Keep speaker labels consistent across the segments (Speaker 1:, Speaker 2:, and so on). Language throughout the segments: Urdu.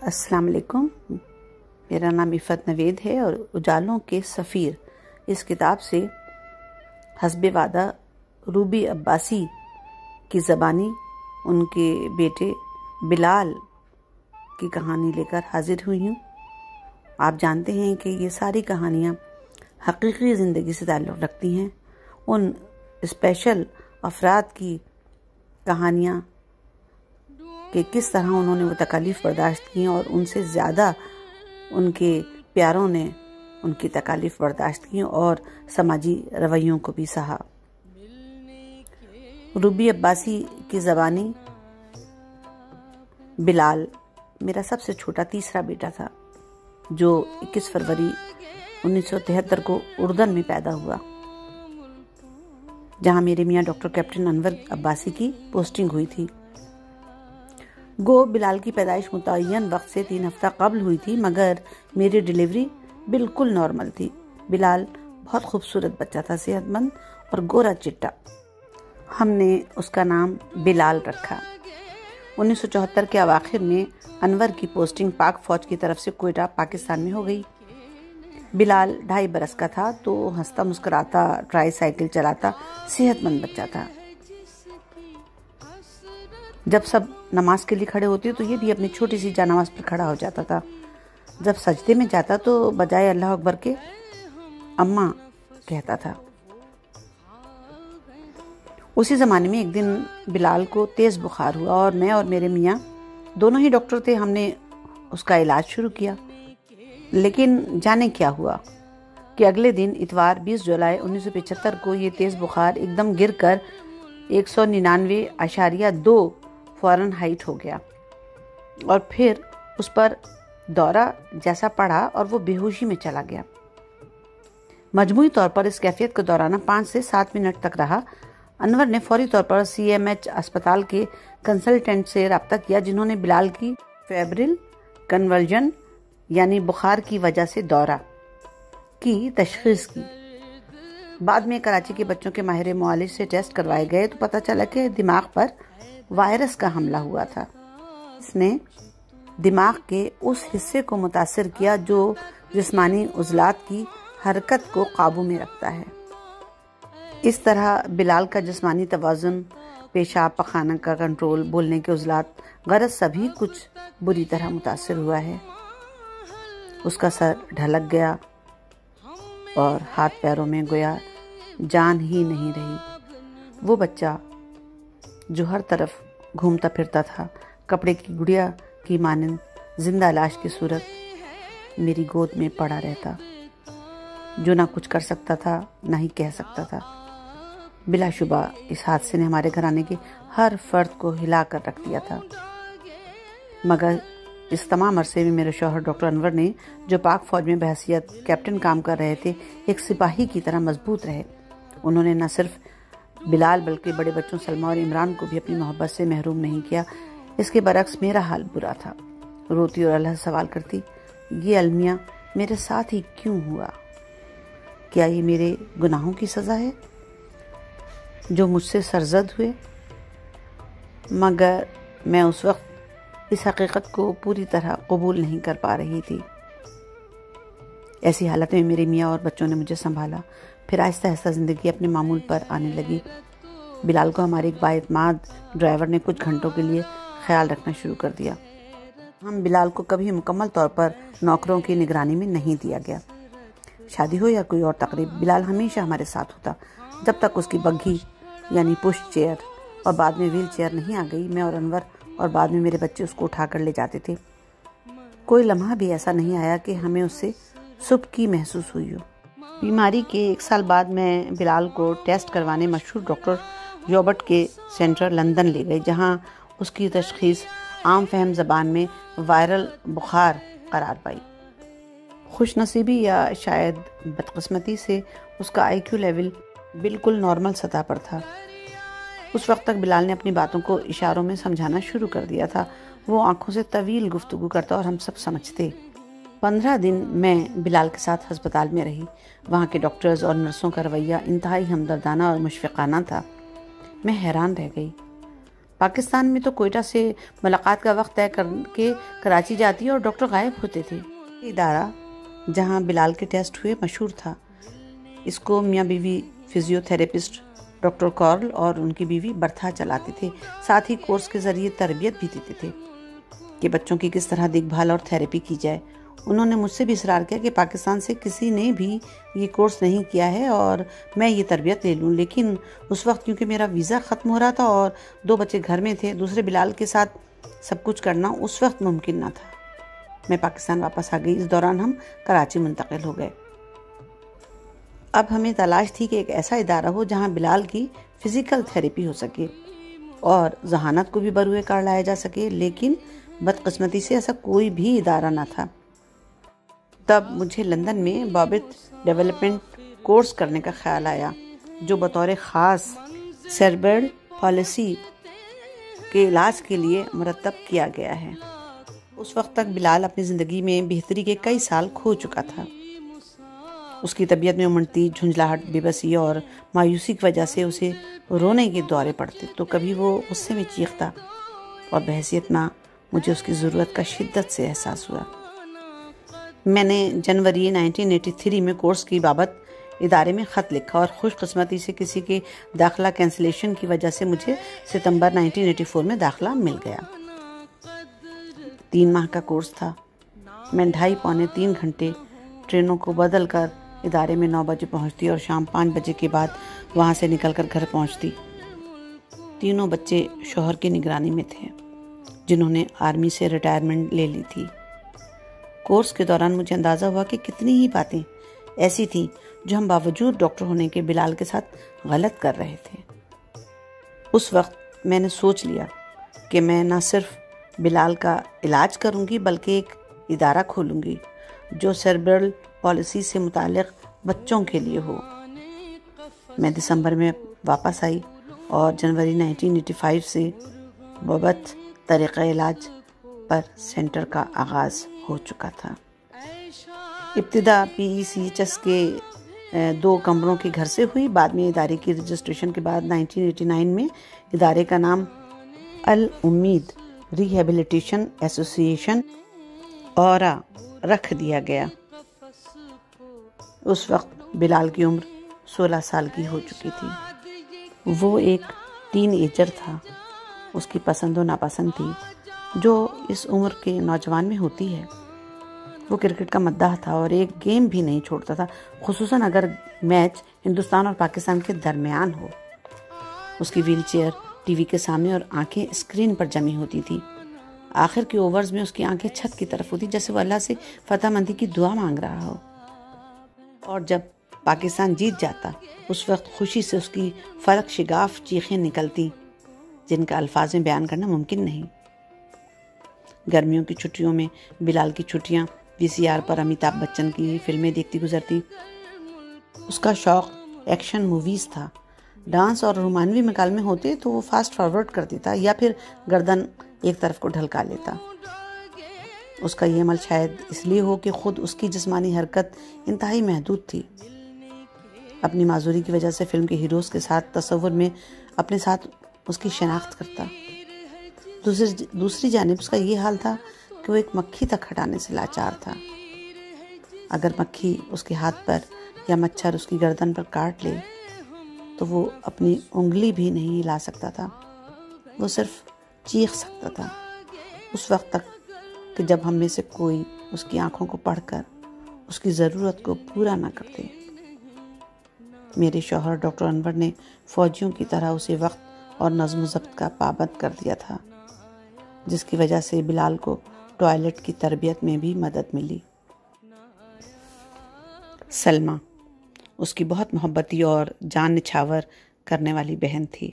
Speaker 1: السلام علیکم، میرا نام عفت نوید ہے اور اجالوں کے سفیر اس کتاب سے حسب وعدہ روبی عباسی کی زبانی ان کے بیٹے بلال کی کہانی لے کر حاضر ہوئی ہوں۔ آپ جانتے ہیں کہ یہ ساری کہانیاں حقیقی زندگی سے تعلق رکھتی ہیں، ان اسپیشل افراد کی کہانیاں کہ کس طرح انہوں نے وہ تکالیف برداشت کی اور ان سے زیادہ ان کے پیاروں نے ان کی تکالیف برداشت کی اور سماجی رویوں کو بھی سہا۔ روبی عباسی کی زبانی بلال میرا سب سے چھوٹا تیسرا بیٹا تھا جو 21 فروری 1973 کو اردن میں پیدا ہوا، جہاں میرے میاں ڈاکٹر کیپٹن انور عباسی کی پوسٹنگ ہوئی تھی۔ گو بلال کی پیدائش متعین وقت سے 3 ہفتہ قبل ہوئی تھی، مگر میری ڈیلیوری بالکل نارمل تھی۔ بلال بہت خوبصورت بچہ تھا، صحت مند اور گورا چٹا۔ ہم نے اس کا نام بلال رکھا۔ 1974 کے اواخر میں انور کی پوسٹنگ پاک فوج کی طرف سے کوئٹہ پاکستان میں ہو گئی۔ بلال 2.5 برس کا تھا تو ہنستا مسکراتا ٹرائی سائیکل چلاتا صحت مند بچہ تھا۔ جب سب نماز کے لیے کھڑے ہوتے تو یہ بھی اپنی چھوٹی سی جانماز پر کھڑا ہو جاتا تھا۔ جب سجدے میں جاتا تو بجائے اللہ اکبر کے اماں کہتا تھا۔ اسی زمانے میں ایک دن بلال کو تیز بخار ہوا اور میں اور میرے میاں دونوں ہی ڈاکٹر تھے، ہم نے اس کا علاج شروع کیا۔ لیکن جانے کیا ہوا کہ اگلے دن اتوار 20 جولائی 1975 کو یہ تیز بخار ایک دم گر کر 199.2 فورن ہائٹ ہو گیا اور پھر اس پر دورہ جیسا پڑا اور وہ بے ہوشی میں چلا گیا۔ مجموعی طور پر اس کیفیت کا دورانہ 5 سے 7 منٹ تک رہا۔ انور نے فوری طور پر CMH اسپتال کے کنسلٹنٹ سے رابطہ کیا، جنہوں نے بلال کی فیبرل کنورژن یعنی بخار کی وجہ سے دورہ کی تشخیص کی۔ بعد میں کراچی کے بچوں کے ماہر معالج سے ٹیسٹ کروائے گئے تو پتہ چلا کہ دماغ پر وائرس کا حملہ ہوا تھا۔ اس نے دماغ کے اس حصے کو متاثر کیا جو جسمانی عضلات کی حرکت کو قابو میں رکھتا ہے۔ اس طرح بلال کا جسمانی توازن، پیشاب پخانہ کا کنٹرول، بولنے کے عضلات، غرض سبھی کچھ بری طرح متاثر ہوا ہے۔ اس کا سر ڈھلک گیا اور ہاتھ پیروں میں گویا جان ہی نہیں رہی۔ وہ بچہ جو ہر طرف گھومتا پھرتا تھا، کپڑے کی گڑیا کی مانند زندہ لاش کی صورت میری گود میں پڑا رہتا، جو نہ کچھ کر سکتا تھا نہ ہی کہہ سکتا تھا۔ بلا شبہ اس حادثے نے ہمارے گھرانے کے ہر فرد کو ہلا کر رکھ دیا تھا، مگر اس تمام عرصے میں میرے شوہر ڈاکٹر انور نے، جو پاک فوج میں بحیثیت کیپٹن کام کر رہے تھے، ایک سپاہی کی طرح مضبوط رہے۔ انہوں نے نہ صرف بلال بلکہ بڑے بچوں سلمہ اور عمران کو بھی اپنی محبت سے محروم نہیں کیا۔ اس کے برعکس میرا حال برا تھا۔ روتی اور اللہ سے سوال کرتی، یہ المیہ میرے ساتھ ہی کیوں ہوا؟ کیا یہ میرے گناہوں کی سزا ہے جو مجھ سے سرزد ہوئے؟ مگر میں اس وقت اس حقیقت کو پوری طرح قبول نہیں کر پا رہی تھی۔ ایسی حالت میں میرے میاں اور بچوں نے مجھے سنبھالا۔ پھر آہستہ آہستہ زندگی اپنے معمول پر آنے لگی۔ بلال کو ہمارے ایک بااعتماد ڈرائیور نے کچھ گھنٹوں کے لیے خیال رکھنا شروع کر دیا۔ ہم بلال کو کبھی مکمل طور پر نوکروں کی نگرانی میں نہیں دیا گیا۔ شادی ہو یا کوئی اور تقریب، بلال ہمیشہ ہمارے ساتھ ہوتا۔ جب تک اس کی بگھی یعنی پش چیئر اور بعد میں ویل چیئر نہیں آ گئی، میں اور انور اور بعد میں میرے بچے اس کو اٹھا کر لے جاتے تھے۔ کوئی لمحہ بھی ایسا نہیں آیا کہ ہمیں اس سے سب کی محسوس ہوئی ہو۔ بیماری کے 1 سال بعد میں بلال کو ٹیسٹ کروانے مشہور ڈاکٹر یوبٹ کے سینٹر لندن لے گئے، جہاں اس کی تشخیص عام فہم زبان میں وائرل بخار قرار پائی۔ خوش نصیبی یا شاید بدقسمتی سے اس کا IQ لیول بالکل نارمل سطح پر تھا۔ اس وقت تک بلال نے اپنی باتوں کو اشاروں میں سمجھانا شروع کر دیا تھا۔ وہ آنکھوں سے طویل گفتگو کرتا اور ہم سب سمجھتے۔ 15 دن میں بلال کے ساتھ ہسپتال میں رہی۔ وہاں کے ڈاکٹرز اور نرسوں کا رویہ انتہائی ہمدردانہ اور مشفقانہ تھا۔ میں حیران رہ گئی۔ پاکستان میں تو کوئٹہ سے ملاقات کا وقت طے کر کے کراچی جاتی اور ڈاکٹر غائب ہوتے تھے۔ ادارہ جہاں بلال کے ٹیسٹ ہوئے مشہور تھا۔ اس کو میاں بیوی فزیو تھراپسٹ ڈاکٹر کارل اور ان کی بیوی برتھا چلاتے تھے، ساتھ ہی کورس کے ذریعے تربیت بھی دیتے تھے کہ بچوں کی کس طرح دیکھ بھال اور تھراپی کی جائے۔ انہوں نے مجھ سے بھی اصرار کیا کہ پاکستان سے کسی نے بھی یہ کورس نہیں کیا ہے اور میں یہ تربیت لے لوں، لیکن اس وقت کیونکہ میرا ویزا ختم ہو رہا تھا اور 2 بچے گھر میں تھے، دوسرے بلال کے ساتھ سب کچھ کرنا اس وقت ممکن نہ تھا۔ میں پاکستان واپس آ گئی۔ اس دوران ہم کراچی منتقل ہو گئے۔ اب ہمیں تلاش تھی کہ ایک ایسا ادارہ ہو جہاں بلال کی فزیکل تھراپی ہو سکے اور ذہانت کو بھی بروئے کار لایا جا سکے، لیکن بدقسمتی سے ایسا کوئی بھی ادارہ نہ تھا۔ تب مجھے لندن میں بابت ڈیولپمنٹ کورس کرنے کا خیال آیا، جو بطور خاص سیربرل پالیسی کے علاج کے لیے مرتب کیا گیا ہے۔ اس وقت تک بلال اپنی زندگی میں بہتری کے کئی سال کھو چکا تھا۔ اس کی طبیعت میں امنڈتی جھنجھلاہٹ، بے بسی اور مایوسی کی وجہ سے اسے رونے کے دورے پڑتے، تو کبھی وہ غصے میں چیختا، اور بحیثیت ماں مجھے اس کی ضرورت کا شدت سے احساس ہوا۔ میں نے جنوری 1983 میں کورس کی بابت ادارے میں خط لکھا، اور خوش قسمتی سے کسی کے داخلہ کینسلیشن کی وجہ سے مجھے ستمبر 1984 میں داخلہ مل گیا۔ 3 ماہ کا کورس تھا۔ میں 2.5 پونے 3 گھنٹے ٹرینوں کو بدل کر ادارے میں 9 بجے پہنچتی اور شام 5 بجے کے بعد وہاں سے نکل کر گھر پہنچتی۔ تینوں بچے شوہر کی نگرانی میں تھے، جنہوں نے آرمی سے ریٹائرمنٹ لے لی تھی۔ کورس کے دوران مجھے اندازہ ہوا کہ کتنی ہی باتیں ایسی تھیں جو ہم باوجود ڈاکٹر ہونے کے بلال کے ساتھ غلط کر رہے تھے۔ اس وقت میں نے سوچ لیا کہ میں نہ صرف بلال کا علاج کروں گی بلکہ ایک ادارہ کھولوں گی جو سیربرل پالیسی سے متعلق بچوں کے لیے ہو۔ میں دسمبر میں واپس آئی اور جنوری 1985 سے بابت طریقہ علاج پر سینٹر کا آغاز ہو چکا تھا۔ ابتدا PECHS کے 2 کمروں کے گھر سے ہوئی، بعد میں ادارے کی رجسٹریشن کے بعد 1989 میں ادارے کا نام الامید ریہیبلیٹیشن ایسوسی ایشن اورا رکھ دیا گیا۔ اس وقت بلال کی عمر 16 سال کی ہو چکی تھی۔ وہ ایک ٹین ایجر تھا۔ اس کی پسند و ناپسند تھی جو اس عمر کے نوجوان میں ہوتی ہے۔ وہ کرکٹ کا مداح تھا اور ایک گیم بھی نہیں چھوڑتا تھا، خصوصاً اگر میچ ہندوستان اور پاکستان کے درمیان ہو۔ اس کی ویل چیئر ٹی وی کے سامنے اور آنکھیں اسکرین پر جمی ہوتی تھی۔ آخر کے اوورز میں اس کی آنکھیں چھت کی طرف ہوتی جیسے وہ اللہ سے فتح مندی کی دعا مانگ رہا ہو، اور جب پاکستان جیت جاتا اس وقت خوشی سے اس کی فلک شگاف چیخیں نکلتی جن کا الفاظ میں بیان کرنا ممکن نہیں۔ گرمیوں کی چھٹیوں میں بلال کی چھٹیاں VCR پر امیتابھ بچن کی فلمیں دیکھتی گزرتی۔ اس کا شوق ایکشن موویز تھا۔ ڈانس اور رومانوی مکالمے ہوتے تو وہ فاسٹ فارورڈ کر دیتا یا پھر گردن ایک طرف کو ڈھلکا لیتا۔ اس کا یہ عمل شاید اس لیے ہو کہ خود اس کی جسمانی حرکت انتہائی محدود تھی۔ اپنی معذوری کی وجہ سے فلم کے ہیروز کے ساتھ تصور میں اپنے ساتھ اس کی شناخت کرتا۔ دوسری جانب اس کا یہ حال تھا کہ وہ ایک مکھی تک ہٹانے سے لاچار تھا۔ اگر مکھی اس کے ہاتھ پر یا مچھر اس کی گردن پر کاٹ لے تو وہ اپنی انگلی بھی نہیں ہلا سکتا تھا، وہ صرف چیخ سکتا تھا، اس وقت تک کہ جب ہم میں سے کوئی اس کی آنکھوں کو پڑھ کر اس کی ضرورت کو پورا نہ کرتے۔ میرے شوہر ڈاکٹر انور نے فوجیوں کی طرح اسے وقت اور نظم و ضبط کا پابند کر دیا تھا، جس کی وجہ سے بلال کو ٹوائلٹ کی تربیت میں بھی مدد ملی۔ سلمہ اس کی بہت محبتی اور جان نچھاور کرنے والی بہن تھی۔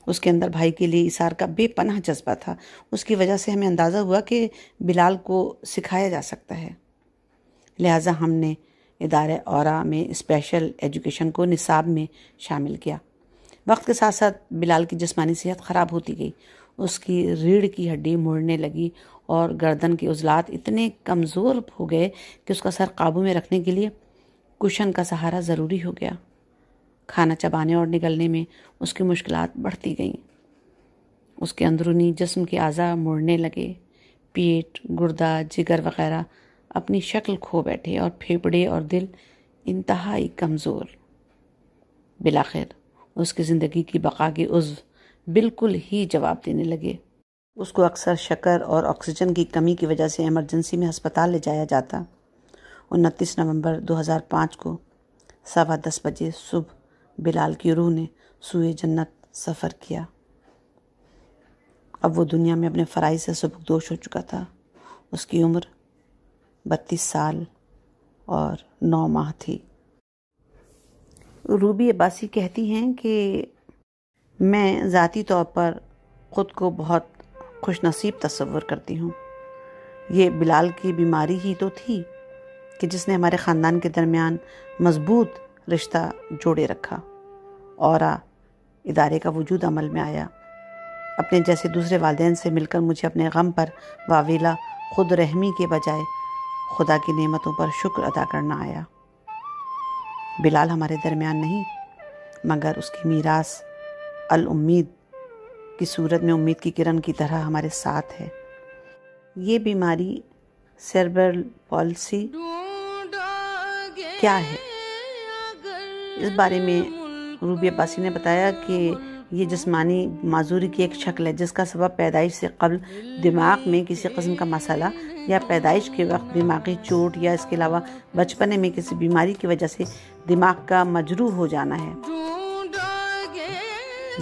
Speaker 1: اس کے اندر بھائی کے لیے ایثار کا بے پناہ جذبہ تھا۔ اس کی وجہ سے ہمیں اندازہ ہوا کہ بلال کو سکھایا جا سکتا ہے، لہٰذا ہم نے ادارے اورا میں اسپیشل ایجوکیشن کو نصاب میں شامل کیا۔ وقت کے ساتھ ساتھ بلال کی جسمانی صحت خراب ہوتی گئی۔ اس کی ریڑھ کی ہڈی مڑنے لگی اور گردن کے عضلات اتنے کمزور ہو گئے کہ اس کا سر قابو میں رکھنے کے لیے کشن کا سہارا ضروری ہو گیا۔ کھانا چبانے اور نگلنے میں اس کی مشکلات بڑھتی گئیں۔ اس کے اندرونی جسم کے اعضاء مڑنے لگے، پیٹ، گردہ، جگر وغیرہ اپنی شکل کھو بیٹھے اور پھیپھڑے اور دل انتہائی کمزور۔ بالآخر اس کی زندگی کی بقا کے عضو بالکل ہی جواب دینے لگے۔ اس کو اکثر شکر اور آکسیجن کی کمی کی وجہ سے ایمرجنسی میں ہسپتال لے جایا جاتا۔ 29 نومبر 2005 کو 10:15 بجے صبح بلال کی روح نے سوئے جنت سفر کیا۔ اب وہ دنیا میں اپنے فرائض سے سبکدوش ہو چکا تھا۔ اس کی عمر 32 سال اور 9 ماہ تھی۔ روبی عباسی کہتی ہیں کہ میں ذاتی طور پر خود کو بہت خوش نصیب تصور کرتی ہوں۔ یہ بلال کی بیماری ہی تو تھی کہ جس نے ہمارے خاندان کے درمیان مضبوط رشتہ جوڑے رکھا۔ اورا ادارے کا وجود عمل میں آیا۔ اپنے جیسے دوسرے والدین سے مل کر مجھے اپنے غم پر واویلا خود رحمی کے بجائے خدا کی نعمتوں پر شکر ادا کرنا آیا۔ بلال ہمارے درمیان نہیں، مگر اس کی میراث الامید کی صورت میں امید کی کرن کی طرح ہمارے ساتھ ہے۔ یہ بیماری سیربرل پالسی کیا ہے؟ اس بارے میں روبی عباسی نے بتایا کہ یہ جسمانی معذوری کی ایک شکل ہے جس کا سبب پیدائش سے قبل دماغ میں کسی قسم کا مسئلہ یا پیدائش کے وقت دماغی چوٹ یا اس کے علاوہ بچپنے میں کسی بیماری کی وجہ سے دماغ کا مجروح ہو جانا ہے۔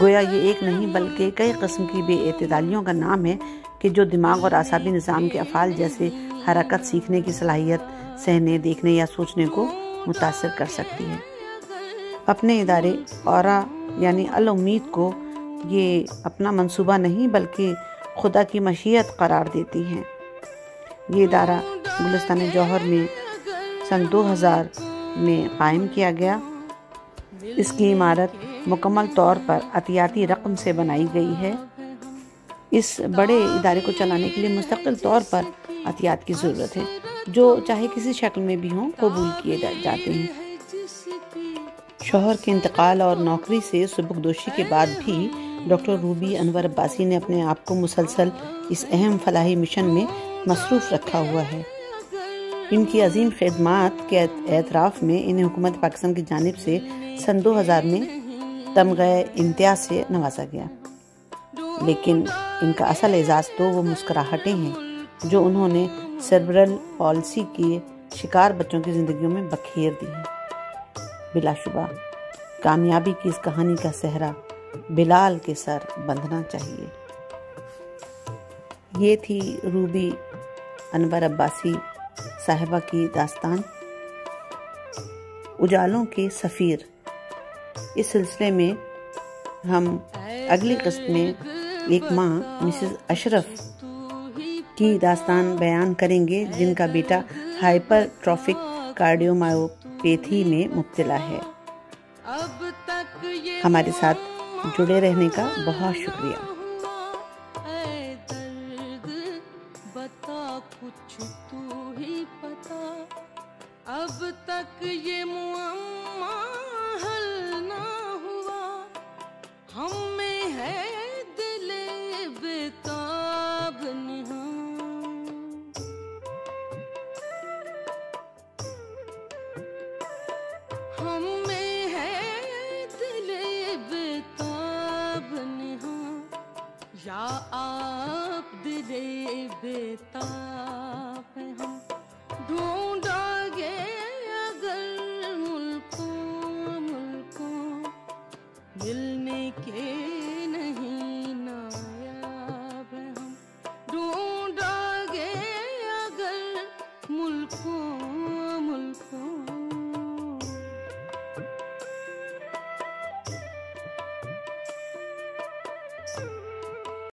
Speaker 1: گویا یہ ایک نہیں بلکہ کئی قسم کی بے اعتدالیوں کا نام ہے کہ جو دماغ اور اعصابی نظام کے افعال جیسے حرکت، سیکھنے کی صلاحیت، سہنے، دیکھنے یا سوچنے کو متاثر کر سکتی ہے۔ اپنے ادارے اورا یعنی الامید کو یہ اپنا منصوبہ نہیں بلکہ خدا کی مشیت قرار دیتی ہیں۔ یہ ادارہ گلستان جوہر میں سن 2000 میں قائم کیا گیا۔ اس کی عمارت مکمل طور پر عطیاتی رقم سے بنائی گئی ہے۔ اس بڑے ادارے کو چلانے کے لیے مستقل طور پر عطیات کی ضرورت ہے جو چاہے کسی شکل میں بھی ہوں قبول کیے جاتے ہیں۔ شوہر کے انتقال اور نوکری سے سبکدوشی کے بعد بھی ڈاکٹر روبی انور عباسی نے اپنے آپ کو مسلسل اس اہم فلاحی مشن میں مصروف رکھا ہوا ہے۔ ان کی عظیم خدمات کے اعتراف میں انہیں حکومت پاکستان کی جانب سے سن 2000 میں تمغہ امتیاز سے نوازا گیا، لیکن ان کا اصل اعزاز تو وہ مسکراہٹیں ہیں جو انہوں نے سیربرل پالسی کے شکار بچوں کی زندگیوں میں بکھیر دی ہیں۔ بلا شبہ کامیابی کی اس کہانی کا صحرا بلال کے سر بندھنا چاہیے۔ یہ تھی روبی انور عباسی صاحبہ کی داستان اجالوں کے سفیر۔ اس سلسلے میں ہم اگلی قسط میں ایک ماں مسز اشرف کی داستان بیان کریں گے جن کا بیٹا ہائپر ٹروفک کارڈیومایوپیتھی میں مبتلا ہے۔ ہمارے ساتھ جڑے رہنے کا بہت شکریہ۔
Speaker 2: اب تک یہ معمہ حل نہ ہوا، ہم میں ہے دل بیتاب نہاں، ہم میں ہے دل بیتاب نہاں، یا آپ دل بیتاب ہیں ہم ڈھونڈا گے اگر ملکوں ملکوں ملنے کے